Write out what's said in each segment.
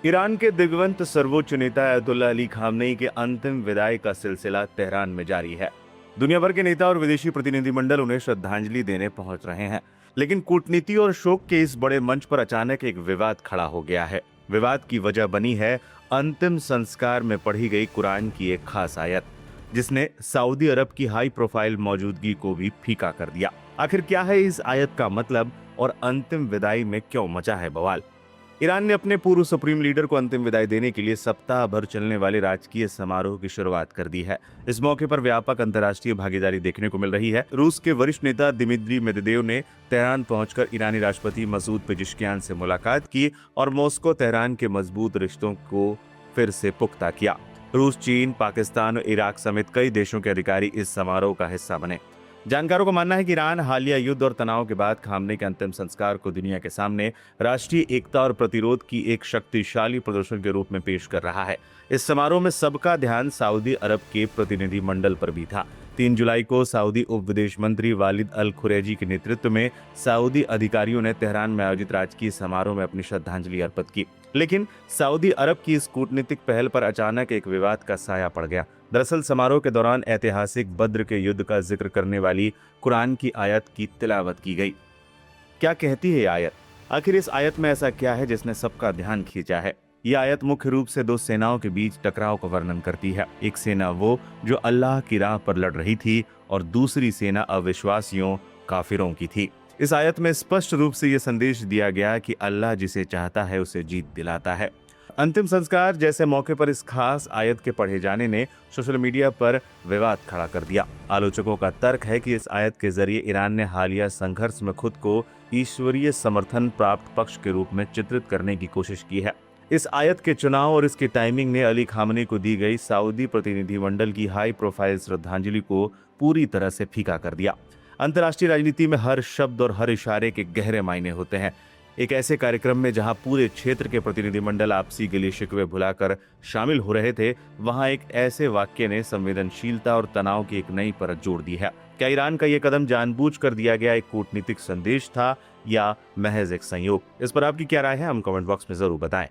Iran के दिग्वंत सर्वोच्च नेता अयतुल्ला अली खामनेई के अंतिम विदाई का सिलसिला तेहरान में जारी है। दुनिया भर के नेता और विदेशी प्रतिनिधिमंडल उन्हें श्रद्धांजलि देने पहुंच रहे हैं, लेकिन कूटनीति और शोक के इस बड़े मंच पर अचानक एक विवाद खड़ा हो गया है। विवाद की वजह बनी है अंतिम संस्कार में पढ़ी गई कुरान की एक खास आयत, जिसने सऊदी अरब की हाई प्रोफाइल मौजूदगी को भी फीका कर दिया। आखिर क्या है इस आयत का मतलब और अंतिम विदाई में क्यों मचा है बवाल? ईरान ने अपने पूर्व सुप्रीम लीडर को अंतिम विदाई देने के लिए सप्ताह भर चलने वाले राजकीय समारोह की शुरुआत कर दी है। इस मौके पर व्यापक अंतर्राष्ट्रीय भागीदारी देखने को मिल रही है। रूस के वरिष्ठ नेता दिमित्री मेदवेदेव ने तेहरान पहुंचकर ईरानी राष्ट्रपति मसूद पेजिशकियान से मुलाकात की और मॉस्को तेहरान के मजबूत रिश्तों को फिर से पुख्ता किया। रूस, चीन, पाकिस्तान और इराक समेत कई देशों के अधिकारी इस समारोह का हिस्सा बने। जानकारों का मानना है कि ईरान हालिया युद्ध और तनाव के बाद खामनेई के अंतिम संस्कार को दुनिया के सामने राष्ट्रीय एकता और प्रतिरोध की एक शक्तिशाली प्रदर्शन के रूप में पेश कर रहा है। इस समारोह में सबका ध्यान सऊदी अरब के प्रतिनिधि मंडल पर भी था। 3 जुलाई को सऊदी उप विदेश मंत्री वालिद अल खुरैजी के नेतृत्व में सऊदी अधिकारियों ने तेहरान में आयोजित राजकीय समारोह में अपनी श्रद्धांजलि अर्पित की। लेकिन सऊदी अरब की इस कूटनीतिक पहल पर अचानक एक विवाद का साया पड़ गया। दरअसल समारोह के दौरान ऐतिहासिक बद्र के युद्ध का जिक्र करने वाली कुरान की आयत की तिलावत की गई। क्या कहती है ये आयत? आखिर इस आयत में ऐसा क्या है जिसने सबका ध्यान खींचा है? ये आयत मुख्य रूप से 2 सेनाओं के बीच टकराव का वर्णन करती है। एक सेना वो जो अल्लाह की राह पर लड़ रही थी और दूसरी सेना अविश्वासियों काफिरों की थी। इस आयत में स्पष्ट रूप से यह संदेश दिया गया कि अल्लाह जिसे चाहता है उसे जीत दिलाता है। अंतिम संस्कार जैसे मौके पर इस खास आयत के पढ़े जाने ने सोशल मीडिया पर विवाद खड़ा कर दिया। आलोचकों का तर्क है कि इस आयत के जरिए ईरान ने हालिया संघर्ष में खुद को ईश्वरीय समर्थन प्राप्त पक्ष के रूप में चित्रित करने की कोशिश की है। इस आयत के चुनाव और इसकी टाइमिंग ने अली खामनेई को दी गई सऊदी प्रतिनिधिमंडल की हाई प्रोफाइल श्रद्धांजलि को पूरी तरह से फीका कर दिया। अंतर्राष्ट्रीय राजनीति में हर शब्द और हर इशारे के गहरे मायने होते हैं। एक ऐसे कार्यक्रम में जहां पूरे क्षेत्र के प्रतिनिधिमंडल आपसी गिले शिकवे भुलाकर शामिल हो रहे थे, वहां एक ऐसे वाक्य ने संवेदनशीलता और तनाव की एक नई परत जोड़ दी है। क्या ईरान का यह कदम जानबूझकर दिया गया एक कूटनीतिक संदेश था या महज एक संयोग? इस पर आपकी क्या राय है? हम कमेंट बॉक्स में जरूर बताएं।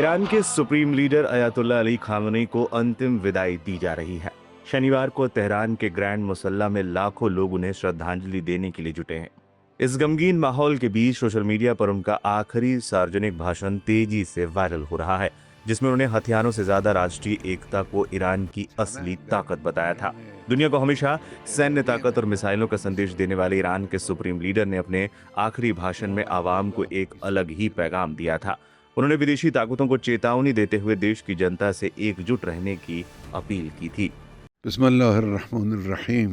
ईरान के सुप्रीम लीडर अयतुल्ला अली खामनेई को अंतिम विदाई दी जा रही है। शनिवार को तेहरान के ग्रैंड मुसल्ला में लाखों लोग उन्हें श्रद्धांजलि देने के लिए जुटे हैं। इस गमगीन माहौल के बीच सोशल मीडिया पर उनका आखिरी सार्वजनिक भाषण तेजी से वायरल हो रहा है, जिसमें उन्हें हथियारों से ज्यादा राष्ट्रीय एकता को ईरान की असली ताकत बताया था। दुनिया को हमेशा सैन्य ताकत और मिसाइलों का संदेश देने वाले ईरान के सुप्रीम लीडर ने अपने आखिरी भाषण में आवाम को एक अलग ही पैगाम दिया था। उन्होंने विदेशी ताकतों को चेतावनी देते हुए देश की जनता से एकजुट रहने की अपील की थी। बिस्मिल्लाहिर्रहमानिर्रहीम।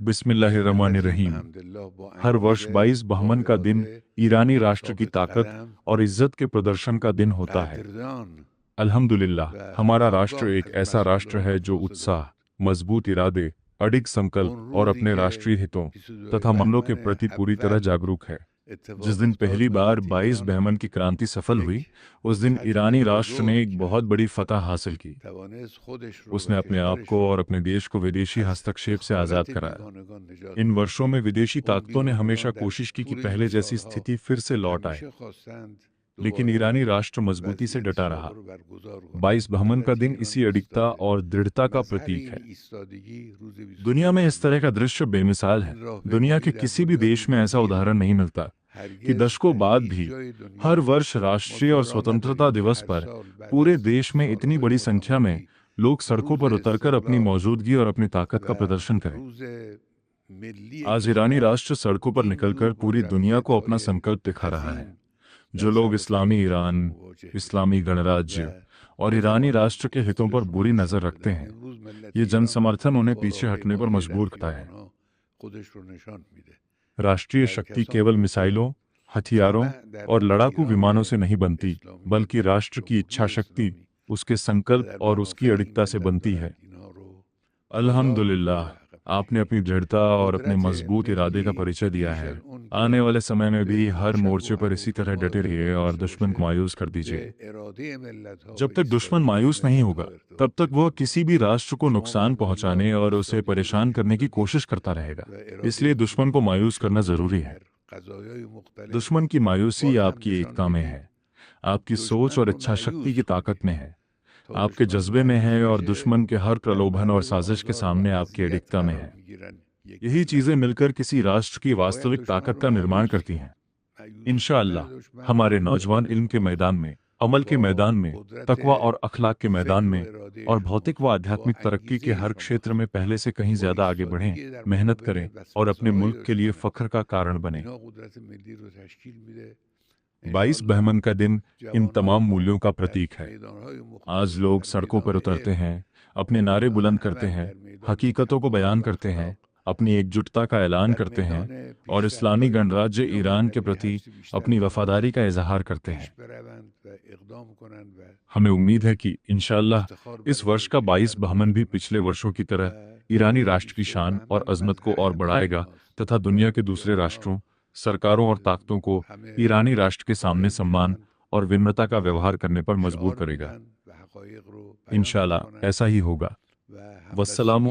बिस्मिल्लाहिर्रहमानिर्रहीम। हर वर्ष 22 बहमन का दिन ईरानी राष्ट्र की ताकत और इज्जत के प्रदर्शन का दिन होता है। अल्हम्दुलिल्लाह, हमारा राष्ट्र एक ऐसा राष्ट्र है जो उत्साह, मजबूत इरादे, अडिग संकल्प और अपने राष्ट्रीय हितों तथा मामलों के प्रति पूरी तरह जागरूक है। जिस दिन पहली बार 22 बहमन की क्रांति सफल हुई, उस दिन ईरानी राष्ट्र ने एक बहुत बड़ी फतह हासिल की। उसने अपने आप को और अपने देश को विदेशी हस्तक्षेप से आज़ाद कराया। इन वर्षों में विदेशी ताकतों ने हमेशा कोशिश की कि पहले जैसी स्थिति फिर से लौट आए, लेकिन ईरानी राष्ट्र मजबूती से डटा रहा। 22 बहमन का दिन इसी अडिगता और दृढ़ता का प्रतीक है। दुनिया में इस तरह का दृश्य बेमिसाल है। दुनिया के किसी भी देश में ऐसा उदाहरण नहीं मिलता कि दशकों बाद भी हर वर्ष राष्ट्रीय और स्वतंत्रता दिवस पर पूरे देश में इतनी बड़ी संख्या में लोग सड़कों पर उतरकर अपनी मौजूदगी और अपनी ताकत का प्रदर्शन करें। आज ईरानी राष्ट्र सड़कों पर निकलकर पूरी दुनिया को अपना संकल्प दिखा रहा है। जो लोग इस्लामी ईरान, इस्लामी गणराज्य और ईरानी राष्ट्र के हितों पर बुरी नजर रखते हैं, ये जन समर्थन उन्हें पीछे हटने पर मजबूर करता है। राष्ट्रीय शक्ति केवल मिसाइलों, हथियारों और लड़ाकू विमानों से नहीं बनती, बल्कि राष्ट्र की इच्छा शक्ति, उसके संकल्प और उसकी अडिगता से बनती है। अल्हम्दुलिल्लाह, आपने अपनी दृढ़ता और अपने मजबूत इरादे का परिचय दिया है। आने वाले समय में भी हर मोर्चे पर इसी तरह डटे रहिए और दुश्मन को मायूस कर दीजिए। जब तक दुश्मन मायूस नहीं होगा तब तक वह किसी भी राष्ट्र को नुकसान पहुंचाने और उसे परेशान करने की कोशिश करता रहेगा। इसलिए दुश्मन को मायूस करना जरूरी है। दुश्मन की मायूसी आपकी एकता में है, आपकी सोच और इच्छा शक्ति की ताकत में है, आपके जज्बे में है और दुश्मन के हर प्रलोभन और साजिश के सामने आपकी अडिगता में है। यही चीजें मिलकर किसी राष्ट्र की वास्तविक ताकत का निर्माण करती हैं। इंशाअल्लाह हमारे नौजवान इल्म के मैदान में, अमल के मैदान में, तकवा और अखलाक के मैदान में और भौतिक व आध्यात्मिक तरक्की के हर क्षेत्र में पहले से कहीं ज्यादा आगे बढ़ें, मेहनत करें और अपने मुल्क के लिए फख्र का कारण बने। 22 बहमन का दिन इन तमाम मूल्यों का प्रतीक है। आज लोग सड़कों पर उतरते हैं, अपने नारे बुलंद करते हैं, हकीकतों को बयान करते हैं, अपनी एकजुटता का ऐलान करते हैं और इस्लामी गणराज्य ईरान के प्रति अपनी वफादारी का इजहार करते हैं। हमें उम्मीद है कि इंशाअल्लाह इस वर्ष का 22 बहमन भी पिछले वर्षों की तरह ईरानी राष्ट्र की शान और अजमत को और बढ़ाएगा तथा दुनिया के दूसरे राष्ट्रों, सरकारों और ताकतों को ईरानी राष्ट्र के सामने सम्मान और विनम्रता का व्यवहार करने पर मजबूर करेगा। इंशाअल्लाह ऐसा ही होगा। वस्सलामु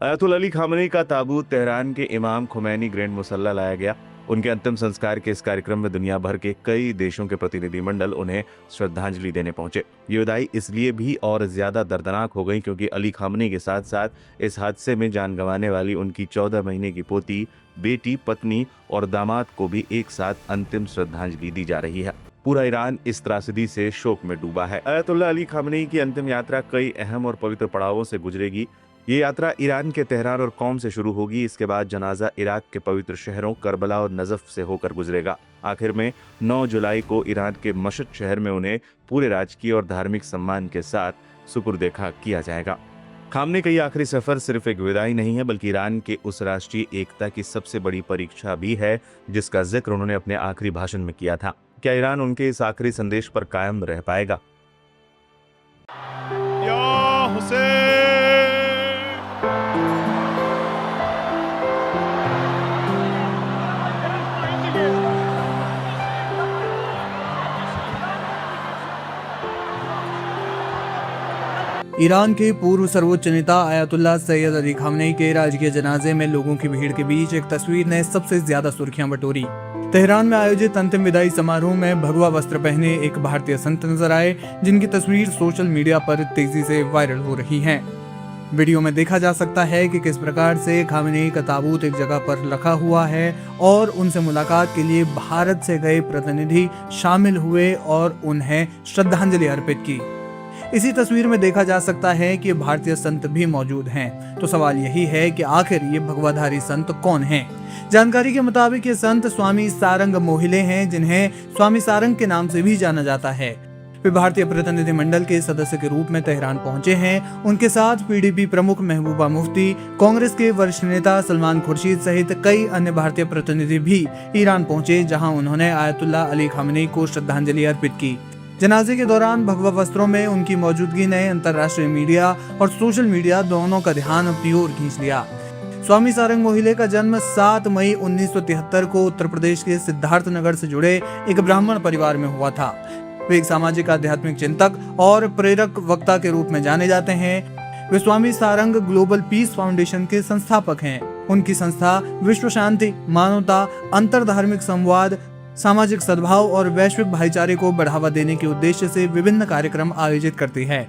अयातुल्ला अली खामनेई का ताबूत तेहरान के इमाम खुमैनी ग्रैंड मुसल्ला लाया गया। उनके अंतिम संस्कार के इस कार्यक्रम में दुनिया भर के कई देशों के प्रतिनिधिमंडल उन्हें श्रद्धांजलि देने पहुंचे। ये विदाई इसलिए भी और ज्यादा दर्दनाक हो गई क्योंकि अली खामनेई के साथ साथ इस हादसे में जान गंवाने वाली उनकी 14 महीने की पोती, बेटी, पत्नी और दामाद को भी एक साथ अंतिम श्रद्धांजलि दी जा रही है। पूरा ईरान इस त्रासदी से शोक में डूबा है। अयातुल्ला अली खामनेई की अंतिम यात्रा कई अहम और पवित्र पड़ावों से गुजरेगी। ये यात्रा ईरान के तेहरान और कौम से शुरू होगी। इसके बाद जनाजा इराक के पवित्र शहरों करबला और नजफ से होकर गुजरेगा। आखिर में 9 जुलाई को ईरान के मशहद शहर में उन्हें पूरे राजकीय और धार्मिक सम्मान के साथ सुपुर्द खाक किया जाएगा। खामनेई का ये आखिरी सफर सिर्फ एक विदाई नहीं है बल्कि ईरान के उस राष्ट्रीय एकता की सबसे बड़ी परीक्षा भी है जिसका जिक्र उन्होंने अपने आखिरी भाषण में किया था। क्या ईरान उनके इस आखिरी संदेश पर कायम रह पाएगा? या हुसैन। ईरान के पूर्व सर्वोच्च नेता आयतुल्ला सैयद अली खामनेई के राजकीय जनाजे में लोगों की भीड़ के बीच एक तस्वीर ने सबसे ज्यादा सुर्खियां बटोरी। तेहरान में आयोजित अंतिम विदाई समारोह में भगवा वस्त्र पहने एक भारतीय संत नजर आए जिनकी तस्वीर सोशल मीडिया पर तेजी से वायरल हो रही है। वीडियो में देखा जा सकता है कि किस प्रकार से खामनेई का ताबूत एक जगह पर रखा हुआ है और उनसे मुलाकात के लिए भारत से गए प्रतिनिधि शामिल हुए और उन्हें श्रद्धांजलि अर्पित की। इसी तस्वीर में देखा जा सकता है कि भारतीय संत भी मौजूद हैं। तो सवाल यही है कि आखिर ये भगवाधारी संत कौन हैं? जानकारी के मुताबिक ये संत स्वामी सारंग मोहिले हैं जिन्हें स्वामी सारंग के नाम से भी जाना जाता है। वे भारतीय प्रतिनिधिमंडल के सदस्य के रूप में तेहरान पहुंचे हैं। उनके साथ पीडीपी प्रमुख महबूबा मुफ्ती, कांग्रेस के वरिष्ठ नेता सलमान खुर्शीद सहित कई अन्य भारतीय प्रतिनिधि भी ईरान पहुंचे जहां उन्होंने आयतुल्ला अली खामनेई को श्रद्धांजलि अर्पित की। जनाजे के दौरान भगवा वस्त्रों में उनकी मौजूदगी ने अंतर्राष्ट्रीय मीडिया और सोशल मीडिया दोनों का ध्यान अपनी ओर खींच लिया। स्वामी सारंग मोहिले का जन्म 7 मई 1973 को उत्तर प्रदेश के सिद्धार्थ नगर से जुड़े एक ब्राह्मण परिवार में हुआ था। वे एक सामाजिक आध्यात्मिक चिंतक और प्रेरक वक्ता के रूप में जाने जाते हैं। वे स्वामी सारंग ग्लोबल पीस फाउंडेशन के संस्थापक हैं। उनकी संस्था विश्व शांति, मानवता, अंतरधार्मिक संवाद, सामाजिक सद्भाव और वैश्विक भाईचारे को बढ़ावा देने के उद्देश्य से विभिन्न कार्यक्रम आयोजित करती है।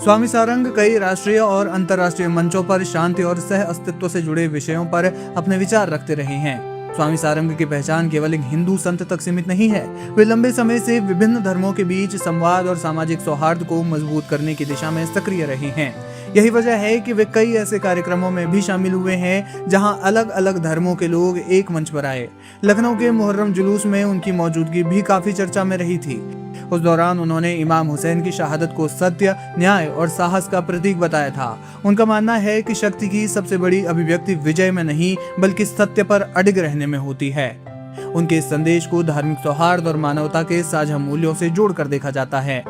स्वामी सारंग कई राष्ट्रीय और अंतर्राष्ट्रीय मंचों पर शांति और सह अस्तित्व से जुड़े विषयों पर अपने विचार रखते रहे हैं। स्वामी सारंग की पहचान केवल एक हिंदू संत तक सीमित नहीं है। वे लंबे समय से विभिन्न धर्मों के बीच संवाद और सामाजिक सौहार्द को मजबूत करने की दिशा में सक्रिय रहे हैं। यही वजह है कि वे कई ऐसे कार्यक्रमों में भी शामिल हुए हैं जहां अलग अलग धर्मों के लोग एक मंच पर आए। लखनऊ के मुहर्रम जुलूस में उनकी मौजूदगी भी काफी चर्चा में रही थी। उस दौरान उन्होंने इमाम हुसैन की शहादत को सत्य, न्याय और साहस का प्रतीक बताया था। उनका मानना है कि शक्ति की सबसे बड़ी अभिव्यक्ति विजय में नहीं बल्कि सत्य पर अडिग रहने में होती है। उनके इस संदेश को धार्मिक सौहार्द और मानवता के साझा मूल्यों से जोड़कर देखा जाता है।